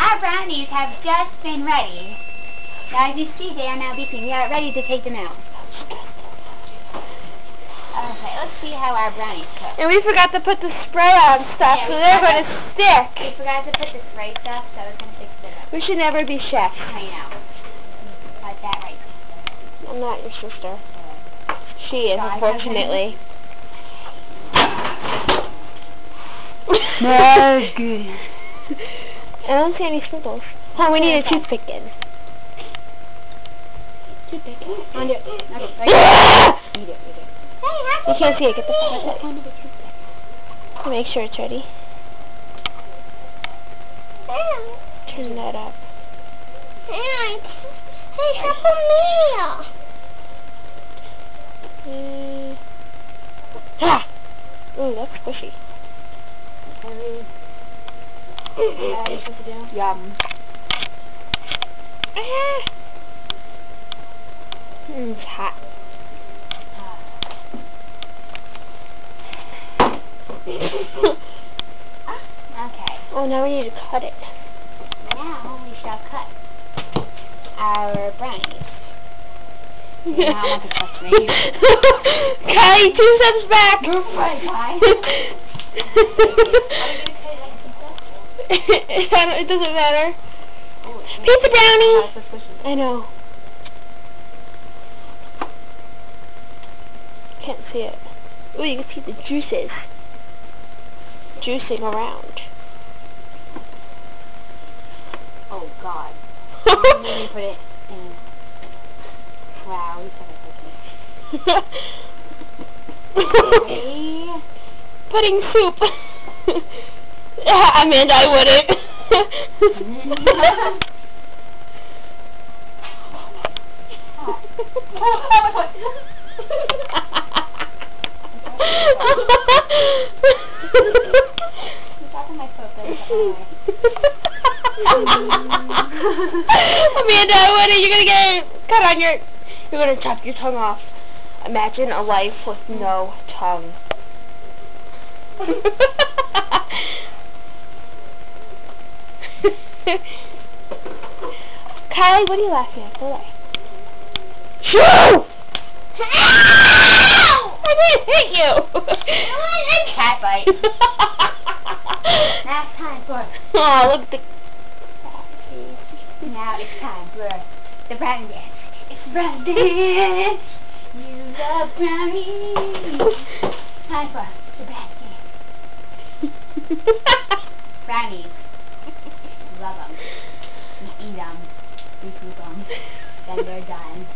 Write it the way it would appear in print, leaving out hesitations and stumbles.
our brownies have just been ready. Now, as you see, they are now beeping. We are ready to take them out. Okay, let's see how our brownies cook. And we forgot to put the spray on stuff, Yeah, so they're going to stick. We forgot to put the spray stuff, so it's going to fix it up. We should never be chefs. I know. Got that right. I'm not your sister. She is, unfortunately. That's good. I don't see any sprinkles. Oh, we need a toothpick in. Toothpick. On it. Eat it. You can't see it. Get the point of the toothpick. Make sure it's ready. Turn that up. Hey, help me! Ha! Ooh, that's squishy. Yum. It's hot. Okay. Oh, now we need to cut it. Now we shall cut our brownies. Now I want to touch me. Kylie, 2 steps back. You're right, Kai. It doesn't matter. Pizza brownie. I know. Can't see it. Oh, you can see the juices juicing around. Oh God. Let me put it in. Wow, you put it okay. Pudding soup. Amanda, I wouldn't. Amanda, what are you gonna get cut on your... You're gonna chop your tongue off. Imagine a life with no tongue. Kylie, what are you laughing at? Go away. Shoo! I didn't hit you! Cat bite. Now it's time for... Oh, look at the... Now it's time for the brownie dance. It's brownie dance. You love brownies. Time for the brownie dance. Brownies. Love them. You eat them. You poop them. Then they're done.